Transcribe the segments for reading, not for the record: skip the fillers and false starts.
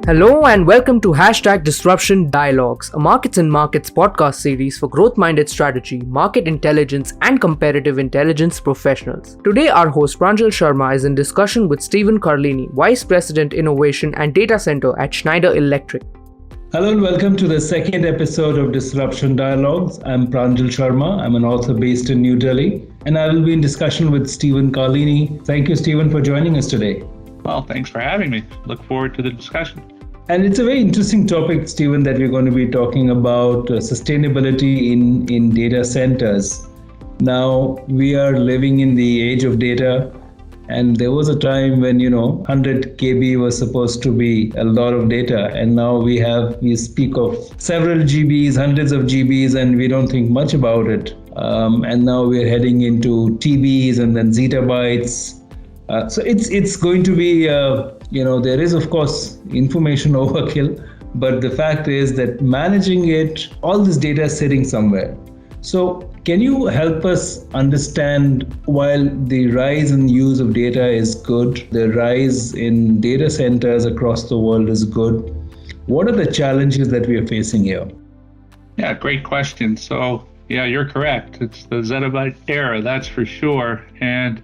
Hello and welcome to #DisruptionDialogues, a Markets and Markets podcast series for growth-minded strategy, market intelligence, and competitive intelligence professionals. Today, our host Pranjal Sharma is in discussion with Stephen Carlini, Vice President Innovation and Data Center at Schneider Electric. Hello and welcome to the second episode of Disruption Dialogues. I'm Pranjal Sharma. I'm an author based in New Delhi, and I will be in discussion with Stephen Carlini. Thank you, Stephen, for joining us today. Well, thanks for having me. Look forward to the discussion. And it's a very interesting topic, Stephen, that we're going to be talking about sustainability in data centers. Now, we are living in the age of data, and there was a time when, 100 KB was supposed to be a lot of data. And now we speak of several GBs, hundreds of GBs, and we don't think much about it. And now we're heading into TBs and then zettabytes. So it's going to be, there is, of course, information overkill, but the fact is that managing it, all this data is sitting somewhere. So can you help us understand, while the rise in use of data is good, the rise in data centers across the world is good, what are the challenges that we are facing here? Yeah, great question. So, yeah, you're correct. It's the Zettabyte Era, that's for sure. And,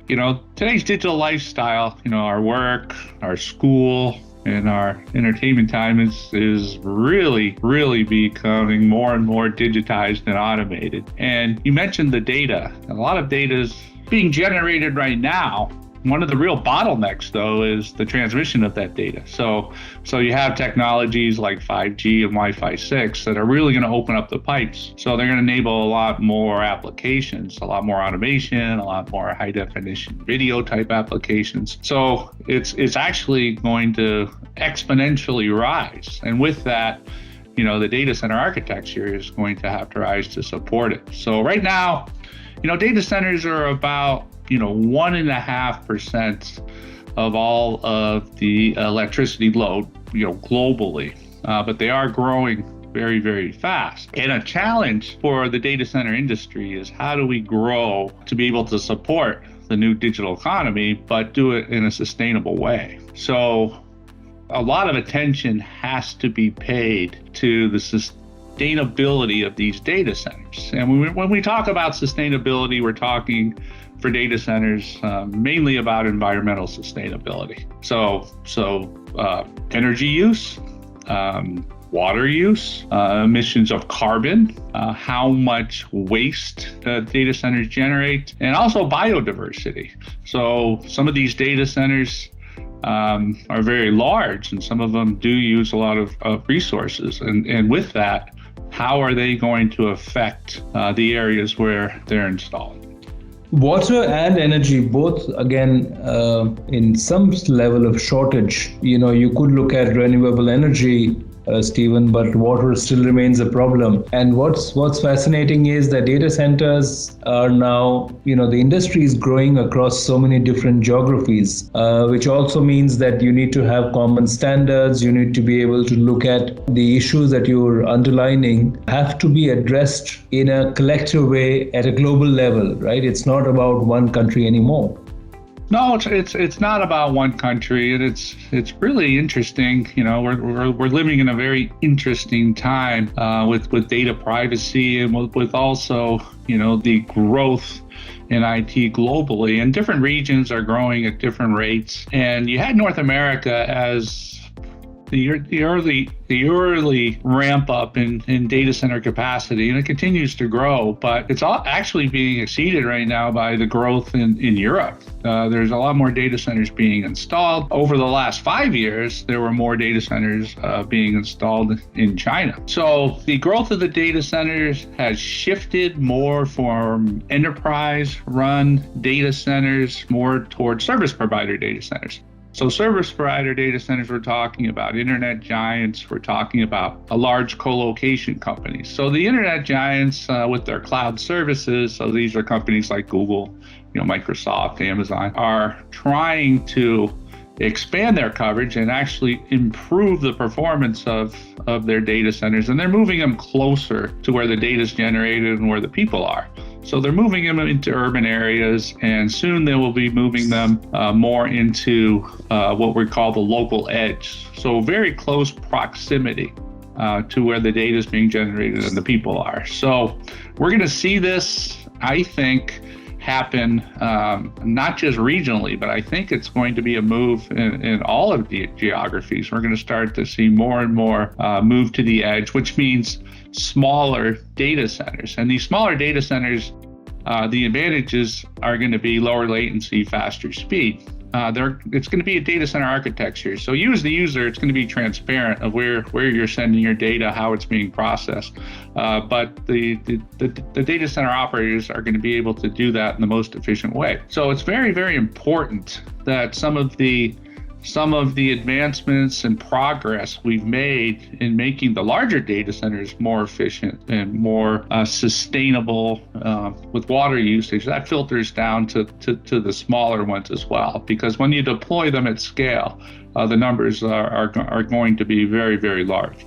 today's digital lifestyle, our work, our school, and our entertainment time is really becoming more and more digitized and automated. And you mentioned the data. A lot of data is being generated right now. One of the real bottlenecks, though, is the transmission of that data. So you have technologies like 5G and Wi-Fi 6 that are really going to open up the pipes. So they're going to enable a lot more applications, a lot more automation, a lot more high-definition video type applications. So it's actually going to exponentially rise. And with that, the data center architecture is going to have to rise to support it. So right now, data centers are about 1.5% of all of the electricity load, globally, but they are growing very, very fast. And a challenge for the data center industry is how do we grow to be able to support the new digital economy, but do it in a sustainable way? So a lot of attention has to be paid to the sustainability of these data centers. And when we talk about sustainability, we're talking for data centers, mainly about environmental sustainability. So energy use, water use, emissions of carbon, how much waste data centers generate, and also biodiversity. So some of these data centers are very large, and some of them do use a lot of resources. And with that, how are they going to affect the areas where they're installed? Water and energy, both, again, in some level of shortage. You could look at renewable energy, Stephen, but water still remains a problem. And what's fascinating is that data centers are now, the industry is growing across so many different geographies, which also means that you need to have common standards. You need to be able to look at the issues that you're underlining have to be addressed in a collective way at a global level, right? It's not about one country anymore. No, it's not about one country, and it's really interesting. We're living in a very interesting time with data privacy and with also the growth in IT globally, and different regions are growing at different rates. And you had North America as the early ramp up in data center capacity, and it continues to grow, but it's all actually being exceeded right now by the growth in Europe. There's a lot more data centers being installed. Over the last 5 years, there were more data centers being installed in China. So the growth of the data centers has shifted more from enterprise-run data centers more towards service provider data centers. So service provider data centers, we're talking about internet giants, we're talking about a large co-location companies. So the internet giants with their cloud services, so these are companies like Google, Microsoft, Amazon, are trying to expand their coverage and actually improve the performance of their data centers. And they're moving them closer to where the data is generated and where the people are. So they're moving them into urban areas, and soon they will be moving them more into what we call the local edge. So very close proximity to where the data is being generated and the people are. So we're going to see this, I think, happen not just regionally, but I think it's going to be a move in all of the geographies. We're going to start to see more and more move to the edge, which means smaller data centers. And these smaller data centers, the advantages are going to be lower latency, faster speed. It's going to be a data center architecture. So you as the user, it's going to be transparent of where you're sending your data, how it's being processed. But the data center operators are going to be able to do that in the most efficient way. So it's very, very important that some of the advancements and progress we've made in making the larger data centers more efficient and more sustainable with water usage, that filters down to the smaller ones as well. Because when you deploy them at scale, the numbers are going to be very, very large.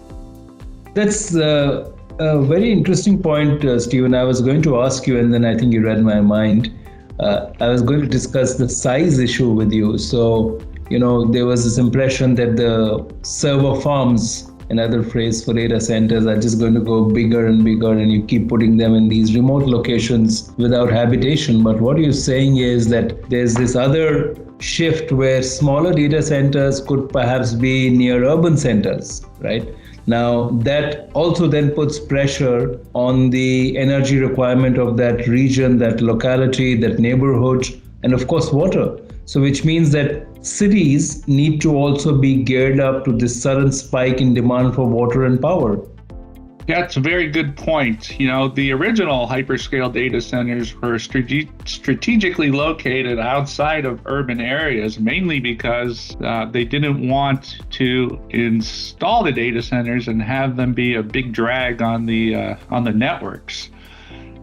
That's a very interesting point, Stephen. I was going to ask you, and then I think you read my mind. I was going to discuss the size issue with you. So, there was this impression that the server farms, another phrase for data centers, are just going to go bigger and bigger, and you keep putting them in these remote locations without habitation. But what you're saying is that there's this other shift where smaller data centers could perhaps be near urban centers, right? Now, that also then puts pressure on the energy requirement of that region, that locality, that neighborhood, and of course, water. So which means that cities need to also be geared up to this sudden spike in demand for water and power. Yeah, it's a very good point. The original hyperscale data centers were strategically located outside of urban areas, mainly because they didn't want to install the data centers and have them be a big drag on the networks.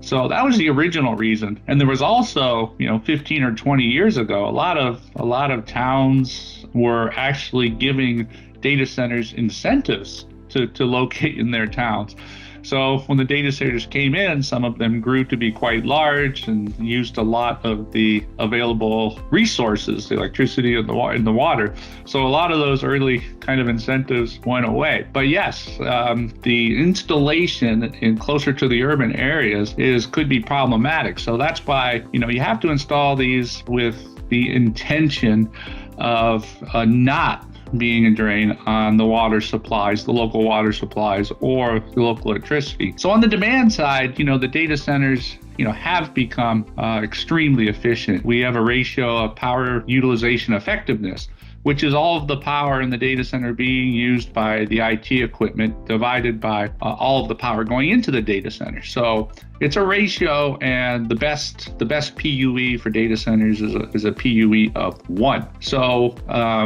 So that was the original reason. And there was also, 15 or 20 years ago, a lot of towns were actually giving data centers incentives to locate in their towns. So when the data centers came in, some of them grew to be quite large and used a lot of the available resources, the electricity and the water. So a lot of those early kind of incentives went away. But yes, the installation in closer to the urban areas could be problematic. So that's why, you have to install these with the intention of not being a drain on the water supplies, the local water supplies, or the local electricity. So on the demand side, the data centers, have become extremely efficient. We have a ratio of power utilization effectiveness, which is all of the power in the data center being used by the IT equipment divided by all of the power going into the data center. So it's a ratio, and the best PUE for data centers is a PUE of 1. So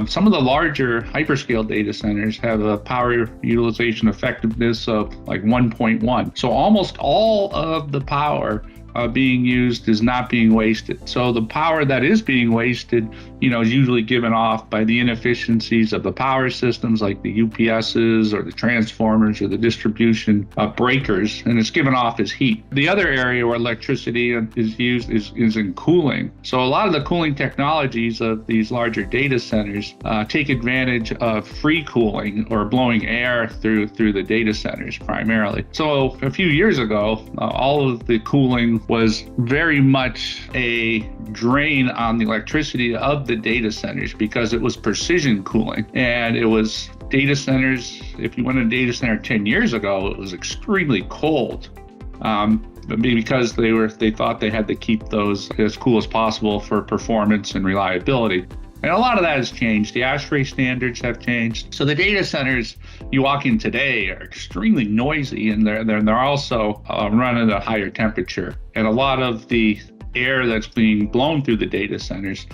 some of the larger hyperscale data centers have a power utilization effectiveness of like 1.1. So almost all of the power being used is not being wasted. So the power that is being wasted, is usually given off by the inefficiencies of the power systems like the UPSs or the transformers or the distribution breakers, and it's given off as heat. The other area where electricity is used is in cooling. So a lot of the cooling technologies of these larger data centers take advantage of free cooling or blowing air through the data centers primarily. So a few years ago, all of the cooling was very much a drain on the electricity of the data centers because it was precision cooling. And it was data centers, if you went to a data center 10 years ago, it was extremely cold because they thought they had to keep those as cool as possible for performance and reliability. And a lot of that has changed. The ASHRAE standards have changed. So the data centers you walk in today are extremely noisy, and they're also run at a higher temperature. And a lot of the air that's being blown through the data centers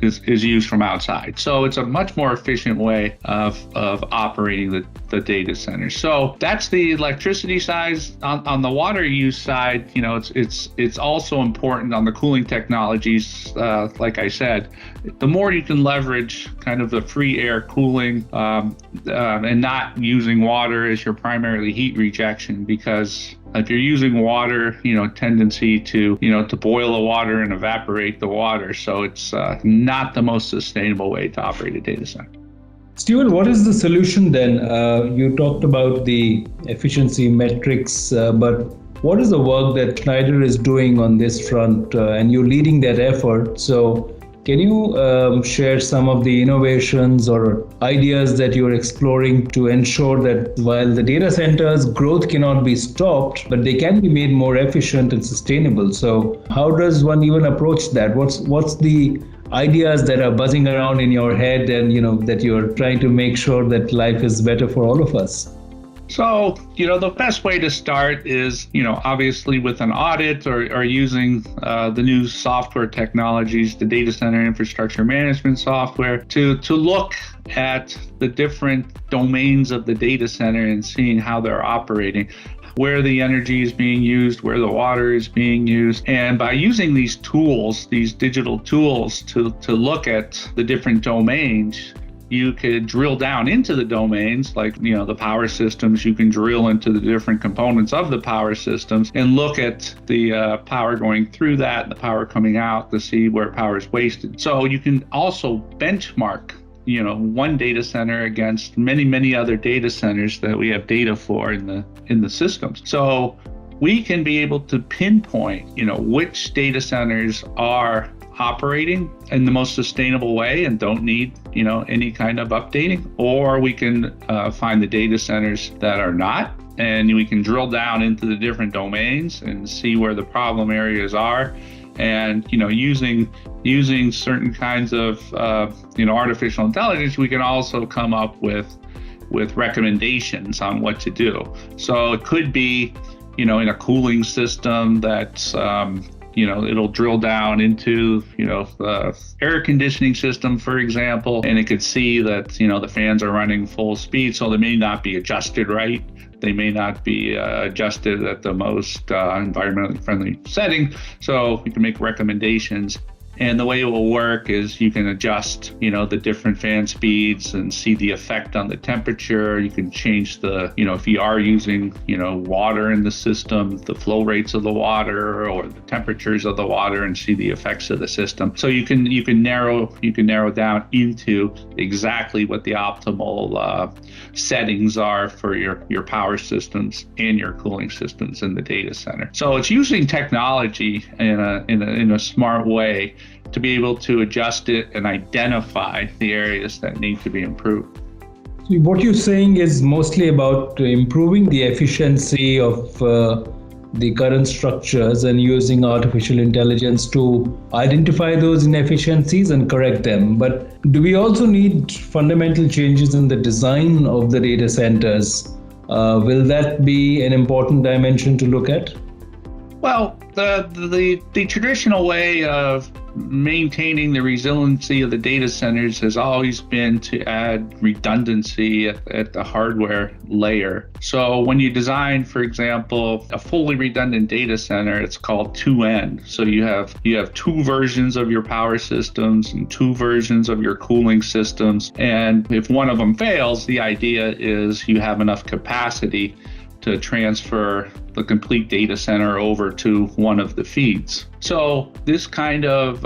is used from outside. So it's a much more efficient way of operating the data centers. So that's the electricity side. On the water use side, it's also important on the cooling technologies. Like I said, the more you can leverage kind of the free air cooling and not using water as your primarily heat rejection, because if you're using water, tendency to boil the water and evaporate the water. So it's not the most sustainable way to operate a data center. Steven, what is the solution then? You talked about the efficiency metrics, but what is the work that Schneider is doing on this front? And you're leading that effort. So can you share some of the innovations or ideas that you're exploring to ensure that while the data centers growth cannot be stopped, but they can be made more efficient and sustainable? So how does one even approach that? What's the ideas that are buzzing around in your head and that you're trying to make sure that life is better for all of us? So, the best way to start is, obviously with an audit or using the new software technologies, the data center infrastructure management software, to look at the different domains of the data center and seeing how they're operating, where the energy is being used, where the water is being used. And by using these tools, these digital tools to look at the different domains, you could drill down into the domains, like, the power systems. You can drill into the different components of the power systems and look at the power going through that and the power coming out to see where power is wasted. So you can also benchmark one data center against many other data centers that we have data for in the systems. So we can be able to pinpoint, which data centers are operating in the most sustainable way and don't need, any kind of updating, or we can find the data centers that are not, and we can drill down into the different domains and see where the problem areas are. And using certain kinds of artificial intelligence, we can also come up with recommendations on what to do. So it could be in a cooling system that's it'll drill down into the air conditioning system, for example, and it could see that the fans are running full speed, so they may not be adjusted right. They may not be adjusted at the most environmentally friendly setting. So we can make recommendations. And the way it will work is you can adjust, the different fan speeds and see the effect on the temperature. You can change the, if you are using, water in the system, the flow rates of the water or the temperatures of the water, and see the effects of the system. So you can narrow down into exactly what the optimal settings are for your power systems and your cooling systems in the data center. So it's using technology in a smart way to be able to adjust it and identify the areas that need to be improved. So what you're saying is mostly about improving the efficiency of the current structures and using artificial intelligence to identify those inefficiencies and correct them. But do we also need fundamental changes in the design of the data centers? Will that be an important dimension to look at? Well, the traditional way of maintaining the resiliency of the data centers has always been to add redundancy at the hardware layer. So when you design, for example, a fully redundant data center, it's called 2N. So you have two versions of your power systems and two versions of your cooling systems. And if one of them fails, the idea is you have enough capacity to transfer the complete data center over to one of the feeds. So this kind of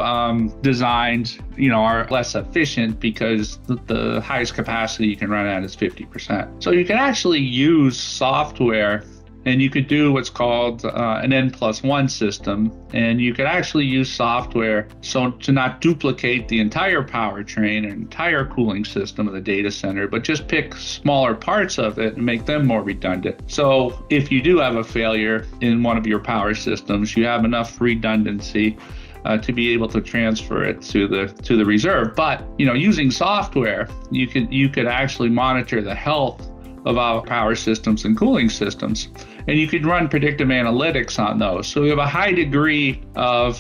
designs, are less efficient because the highest capacity you can run at is 50%. So you can actually use software, and you could do what's called an N+1 system, and you could actually use software so to not duplicate the entire powertrain and entire cooling system of the data center, but just pick smaller parts of it and make them more redundant. So if you do have a failure in one of your power systems, you have enough redundancy to be able to transfer it to the reserve. But using software, you could actually monitor the health of our power systems and cooling systems, and you could run predictive analytics on those. So we have a high degree of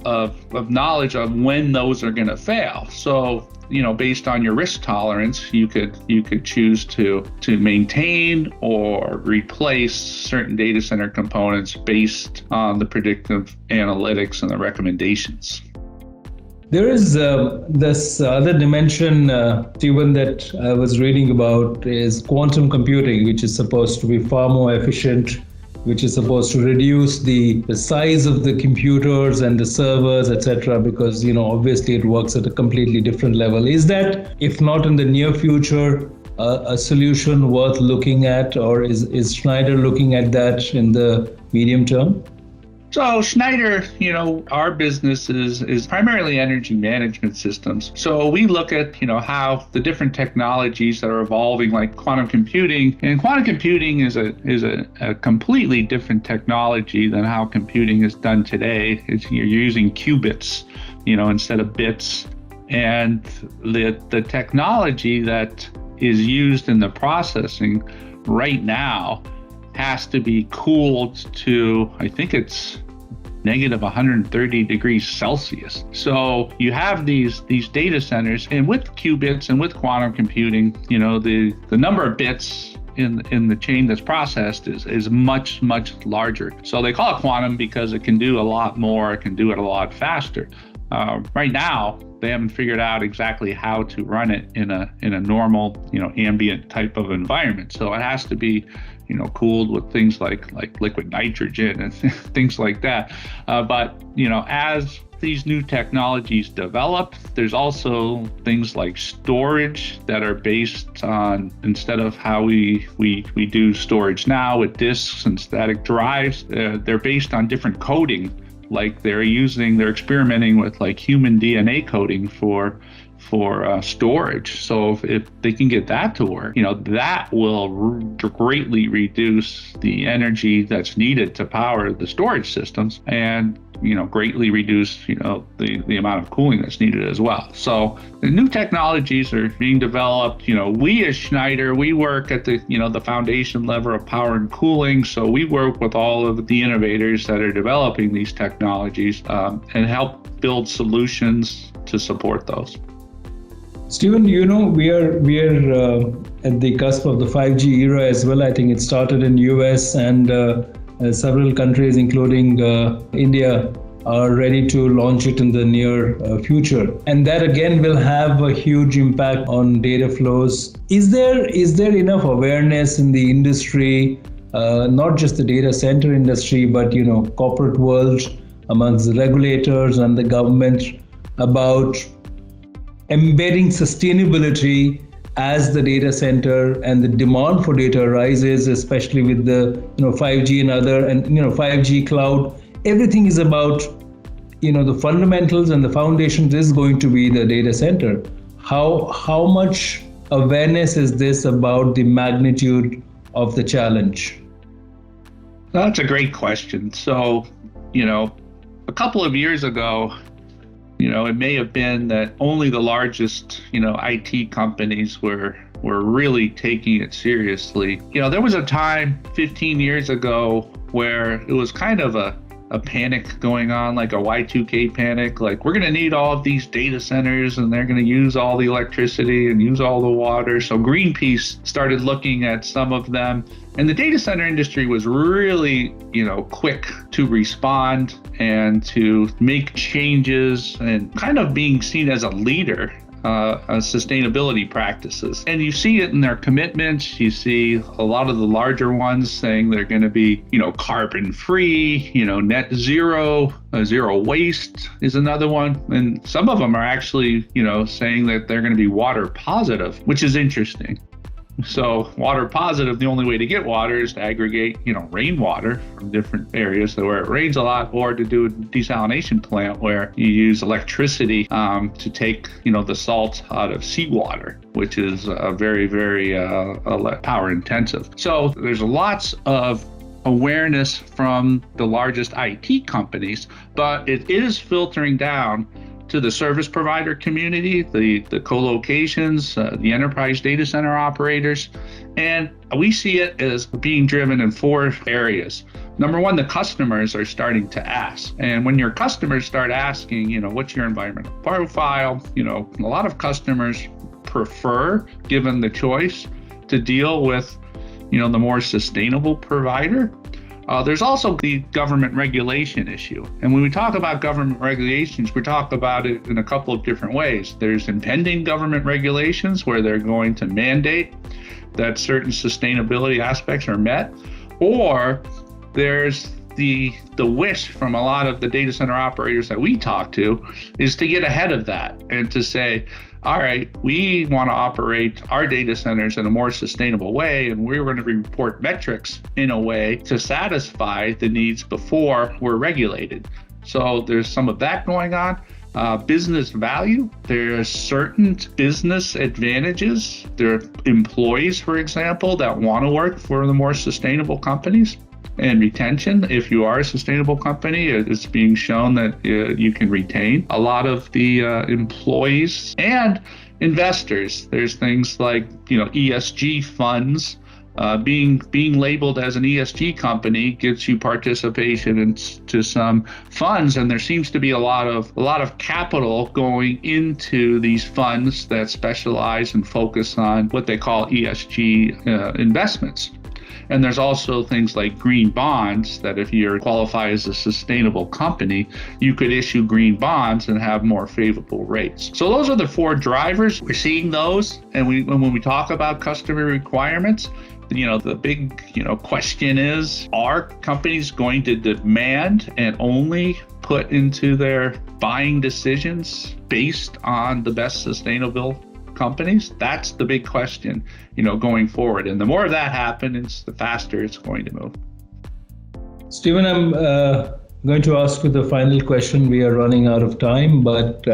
of knowledge of when those are going to fail. So, based on your risk tolerance, you could choose to maintain or replace certain data center components based on the predictive analytics and the recommendations. There is this other dimension, Stephen, that I was reading about is quantum computing, which is supposed to be far more efficient, which is supposed to reduce the size of the computers and the servers, etc., because, obviously it works at a completely different level. Is that, if not in the near future, a solution worth looking at, or is Schneider looking at that in the medium term? So Schneider, our business is primarily energy management systems. So we look at, how the different technologies that are evolving, like quantum computing. And quantum computing is a completely different technology than how computing is done today. You're using qubits, instead of bits. And the technology that is used in the processing right now has to be cooled to, I think it's negative 130 degrees Celsius. So you have these data centers, and with qubits and with quantum computing, the number of bits in the chain that's processed is much, much larger. So they call it quantum because it can do a lot more, it can do it a lot faster. Right now, they haven't figured out exactly how to run it in a normal, ambient type of environment. So it has to be, cooled with things like liquid nitrogen and things like that. But as these new technologies develop, there's also things like storage that are based on, instead of how we do storage now with disks and static drives, they're based on different coding. Like they're experimenting with like human DNA coding for storage. So if they can get that to work, that will greatly reduce the energy that's needed to power the storage systems, and greatly reduce the amount of cooling that's needed as well. So the new technologies are being developed. We as Schneider, we work at the the foundation level of power and cooling. So we work with all of the innovators that are developing these technologies and help build solutions to support those. Stephen, we are at the cusp of the 5G era as well. I think it started in US, and several countries, including India, are ready to launch it in the near future. And that again will have a huge impact on data flows. Is there enough awareness in the industry, not just the data center industry, but corporate world, amongst the regulators and the government, about embedding sustainability as the data center and the demand for data rises, especially with the 5G and other, and 5G cloud? Everything is about the fundamentals, and the foundations is going to be the data center. How much awareness is this about the magnitude of the challenge? That's a great question. So a couple of years ago, it may have been that only the largest, IT companies were really taking it seriously. There was a time 15 years ago where it was kind of a panic going on, like a Y2K panic, like we're going to need all of these data centers and they're going to use all the electricity and use all the water. So Greenpeace started looking at some of them, and the data center industry was really, quick to respond and to make changes and kind of being seen as a leader sustainability practices. And you see it in their commitments. You see a lot of the larger ones saying they're going to be, carbon free, net zero, zero waste is another one. And some of them are actually, saying that they're going to be water positive, which is interesting. So water positive, the only way to get water is to aggregate, rainwater from different areas where it rains a lot, or to do a desalination plant where you use electricity to take, the salt out of seawater, which is very, very power intensive. So there's lots of awareness from the largest IT companies, but it is filtering down to the service provider community, the co-locations, the enterprise data center operators. And we see it as being driven in 4 areas. Number one, the customers are starting to ask. And when your customers start asking, what's your environmental profile? A lot of customers prefer, given the choice, to deal with, the more sustainable provider. There's also the government regulation issue. And when we talk about government regulations, we talk about it in a couple of different ways. There's impending government regulations where they're going to mandate that certain sustainability aspects are met, or there's the wish from a lot of the data center operators that we talk to is to get ahead of that and to say, all right, we want to operate our data centers in a more sustainable way, and we're going to report metrics in a way to satisfy the needs before we're regulated. So there's some of that going on. Business value, there's certain business advantages. There are employees, for example, that want to work for the more sustainable companies. And retention, if you are a sustainable company, it's being shown that you can retain a lot of the employees and investors. There's things like ESG funds. Being labeled as an ESG company gives you participation into some funds, and there seems to be a lot of capital going into these funds that specialize and focus on what they call ESG investments. And there's also things like green bonds that if you qualify as a sustainable company, you could issue green bonds and have more favorable rates. So those are the 4 drivers. We're seeing those. And when we talk about customer requirements, the big, question is, are companies going to demand and only put into their buying decisions based on the best sustainable companies? That's the big question, going forward. And the more of that happens, the faster it's going to move. Stephen, I'm going to ask you the final question. We are running out of time, but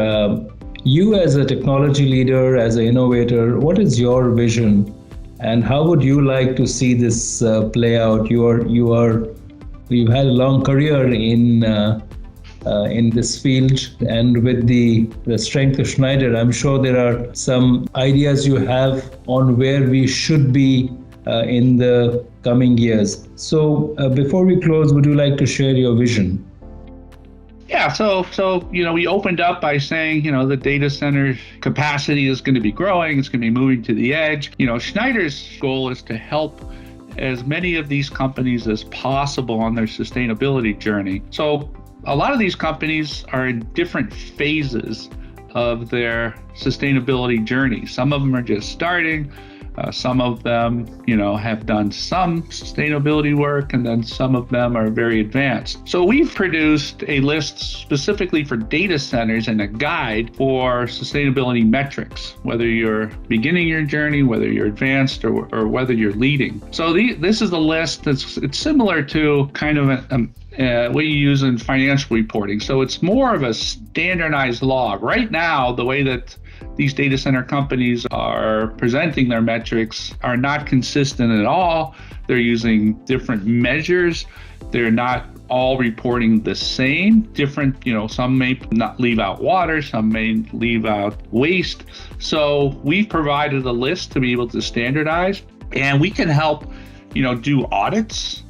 you as a technology leader, as an innovator, what is your vision and how would you like to see this play out? You've had a long career in this field, and with the strength of Schneider, I'm sure there are some ideas you have on where we should be in the coming years. So before we close, would you like to share your vision? Yeah, so we opened up by saying, the data center capacity is going to be growing, it's going to be moving to the edge. Schneider's goal is to help as many of these companies as possible on their sustainability journey. So a lot of these companies are in different phases of their sustainability journey. Some of them are just starting. Some of them, have done some sustainability work, and then some of them are very advanced. So we've produced a list specifically for data centers and a guide for sustainability metrics, whether you're beginning your journey, whether you're advanced, or whether you're leading. So this is a list it's similar to kind of what you use in financial reporting. So it's more of a standardized log. Right now, the way that these data center companies are presenting their metrics are not consistent at all. They're using different measures. They're not all reporting the same. Different, some may not leave out water, some may leave out waste. So we've provided a list to be able to standardize, and we can help, do audits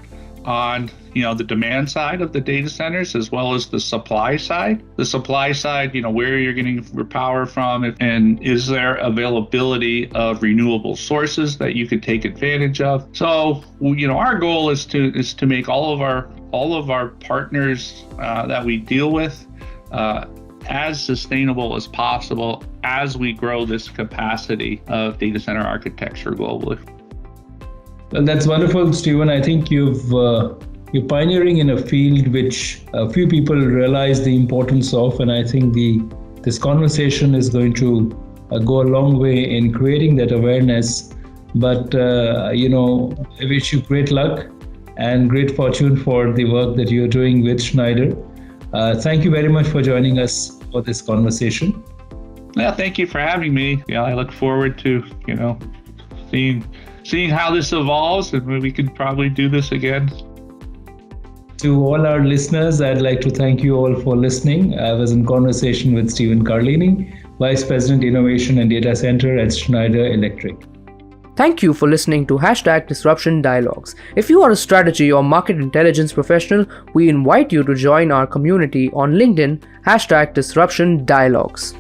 on the demand side of the data centers as well as the supply side. The supply side, where you're getting your power from, and is there availability of renewable sources that you could take advantage of. So, our goal is to make all of our partners that we deal with as sustainable as possible as we grow this capacity of data center architecture globally. Well, that's wonderful, Stephen. I think you're pioneering in a field which a few people realize the importance of, and I think this conversation is going to go a long way in creating that awareness. But I wish you great luck and great fortune for the work that you're doing with Schneider. Thank you very much for joining us for this conversation. Yeah, thank you for having me. Yeah, I look forward to seeing how this evolves, and we can probably do this again. To all our listeners, I'd like to thank you all for listening. I was in conversation with Stephen Carlini, Vice President Innovation and Data Center at Schneider Electric. Thank you for listening to #Disruption Dialogues. If you are a strategy or market intelligence professional, we invite you to join our community on LinkedIn, #Disruption Dialogues.